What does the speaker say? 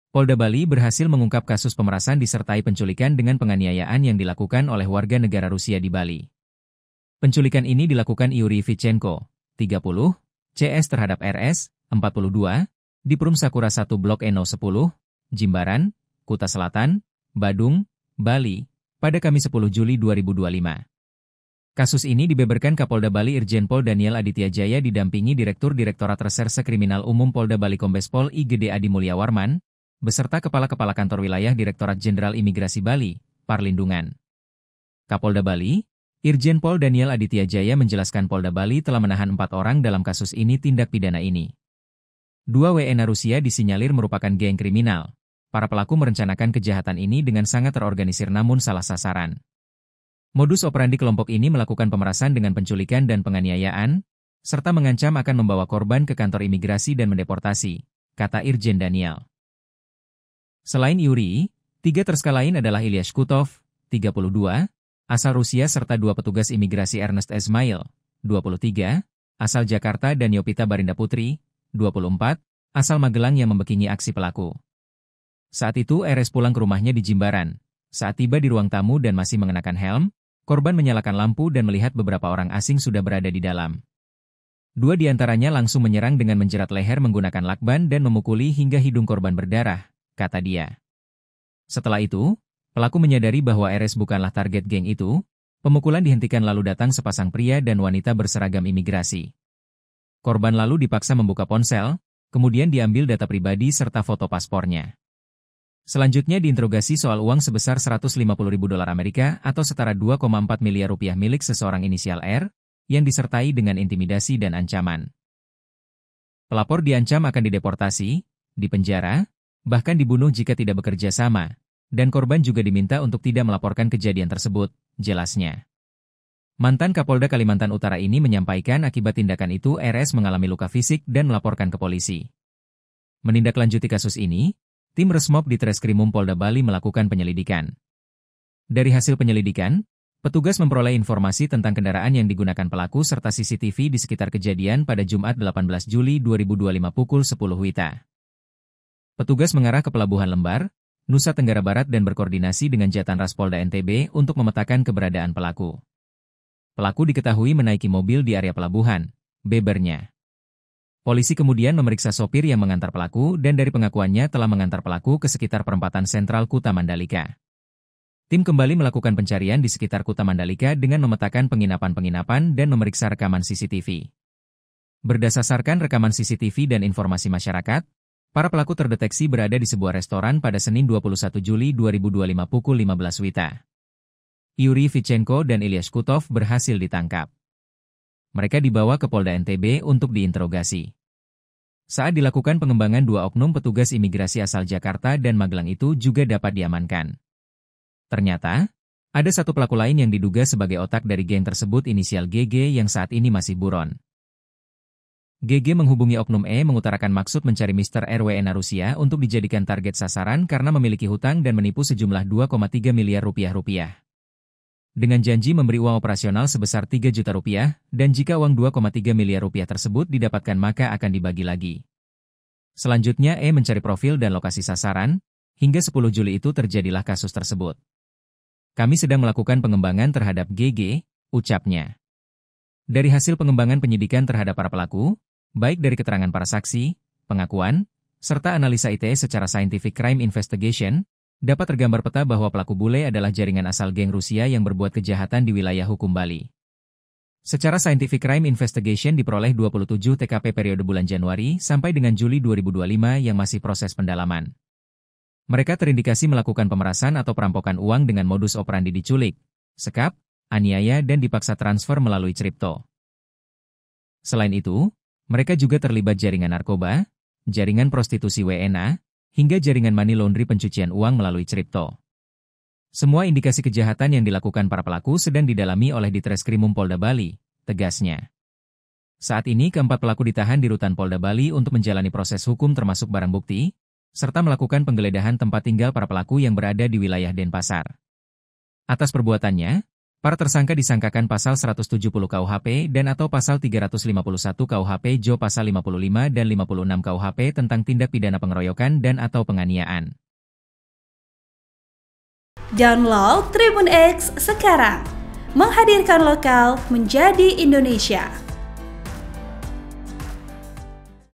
Polda Bali berhasil mengungkap kasus pemerasan disertai penculikan dengan penganiayaan yang dilakukan oleh warga negara Rusia di Bali. Penculikan ini dilakukan Yuri Vichenko, 30, CS terhadap RS, 42, di Perum Sakura 1 Blok Eno 10, Jimbaran, Kuta Selatan, Badung, Bali, pada Kamis 10 Juli 2025. Kasus ini dibeberkan Kapolda Bali Irjen Pol Daniel Aditya Jaya didampingi Direktur Direktorat Reserse Kriminal Umum Polda Bali Kombes Pol I Gede Adi Mulyawarman, beserta Kepala-Kepala Kantor Wilayah Direktorat Jenderal Imigrasi Bali, Parlindungan. Kapolda Bali, Irjen Pol Daniel Aditya Jaya menjelaskan Polda Bali telah menahan 4 orang dalam kasus ini tindak pidana ini. 2 WNA Rusia disinyalir merupakan geng kriminal. Para pelaku merencanakan kejahatan ini dengan sangat terorganisir namun salah sasaran. Modus operandi kelompok ini melakukan pemerasan dengan penculikan dan penganiayaan, serta mengancam akan membawa korban ke kantor imigrasi dan mendeportasi, kata Irjen Daniel. Selain Yuri, 3 tersangka lain adalah Ilyas Kutov, 32, asal Rusia serta 2 petugas imigrasi Ernest Esmail, 23, asal Jakarta dan Yopita Barinda Putri, 24, asal Magelang yang membekingi aksi pelaku. Saat itu RS pulang ke rumahnya di Jimbaran. Saat tiba di ruang tamu dan masih mengenakan helm, korban menyalakan lampu dan melihat beberapa orang asing sudah berada di dalam. 2 di antaranya langsung menyerang dengan menjerat leher menggunakan lakban dan memukuli hingga hidung korban berdarah, kata dia. Setelah itu, pelaku menyadari bahwa RS bukanlah target geng itu, pemukulan dihentikan lalu datang sepasang pria dan wanita berseragam imigrasi. Korban lalu dipaksa membuka ponsel, kemudian diambil data pribadi serta foto paspornya. Selanjutnya diinterogasi soal uang sebesar $150.000 Amerika atau setara 2,4 miliar rupiah milik seseorang inisial R, yang disertai dengan intimidasi dan ancaman. Pelapor diancam akan dideportasi, dipenjara, bahkan dibunuh jika tidak bekerja sama, dan korban juga diminta untuk tidak melaporkan kejadian tersebut, jelasnya. Mantan Kapolda Kalimantan Utara ini menyampaikan akibat tindakan itu RS mengalami luka fisik dan melaporkan ke polisi. Menindaklanjuti kasus ini, tim Resmob di Treskrimum Polda Bali melakukan penyelidikan. Dari hasil penyelidikan, petugas memperoleh informasi tentang kendaraan yang digunakan pelaku serta CCTV di sekitar kejadian pada Jumat 18 Juli 2025 pukul 10 WITA. Petugas mengarah ke Pelabuhan Lembar, Nusa Tenggara Barat dan berkoordinasi dengan Jatanras Polda NTB untuk memetakan keberadaan pelaku. Pelaku diketahui menaiki mobil di area pelabuhan, bebernya. Polisi kemudian memeriksa sopir yang mengantar pelaku dan dari pengakuannya telah mengantar pelaku ke sekitar perempatan sentral Kuta Mandalika. Tim kembali melakukan pencarian di sekitar Kuta Mandalika dengan memetakan penginapan-penginapan dan memeriksa rekaman CCTV. Berdasarkan rekaman CCTV dan informasi masyarakat, para pelaku terdeteksi berada di sebuah restoran pada Senin 21 Juli 2025 pukul 15 WITA. Yuri Vichenko dan Ilyas Kutov berhasil ditangkap. Mereka dibawa ke Polda NTB untuk diinterogasi. Saat dilakukan pengembangan 2 oknum petugas imigrasi asal Jakarta dan Magelang itu juga dapat diamankan. Ternyata, ada 1 pelaku lain yang diduga sebagai otak dari geng tersebut inisial GG yang saat ini masih buron. GG menghubungi oknum E mengutarakan maksud mencari Mr. RWNA Rusia untuk dijadikan target sasaran karena memiliki hutang dan menipu sejumlah 2,3 miliar rupiah. Dengan janji memberi uang operasional sebesar 3 juta rupiah, dan jika uang 2,3 miliar rupiah tersebut didapatkan maka akan dibagi lagi. Selanjutnya E mencari profil dan lokasi sasaran, hingga 10 Juli itu terjadilah kasus tersebut. Kami sedang melakukan pengembangan terhadap GG, ucapnya. Dari hasil pengembangan penyidikan terhadap para pelaku, baik dari keterangan para saksi, pengakuan, serta analisa ITE secara Scientific Crime Investigation, dapat tergambar peta bahwa pelaku bule adalah jaringan asal geng Rusia yang berbuat kejahatan di wilayah hukum Bali. Secara Scientific Crime Investigation diperoleh 27 TKP periode bulan Januari sampai dengan Juli 2025 yang masih proses pendalaman. Mereka terindikasi melakukan pemerasan atau perampokan uang dengan modus operandi diculik, sekap, aniaya dan dipaksa transfer melalui kripto. Selain itu, mereka juga terlibat jaringan narkoba, jaringan prostitusi WNA, hingga jaringan money laundry pencucian uang melalui kripto. Semua indikasi kejahatan yang dilakukan para pelaku sedang didalami oleh Ditreskrimum Polda Bali, tegasnya. Saat ini keempat pelaku ditahan di rutan Polda Bali untuk menjalani proses hukum termasuk barang bukti, serta melakukan penggeledahan tempat tinggal para pelaku yang berada di wilayah Denpasar. Atas perbuatannya, Para tersangka disangkakan pasal 170 KUHP dan atau pasal 351 KUHP Jo pasal 55 dan 56 KUHP tentang tindak pidana pengeroyokan dan atau penganiayaan. Download Tribun X sekarang, menghadirkan lokal menjadi Indonesia.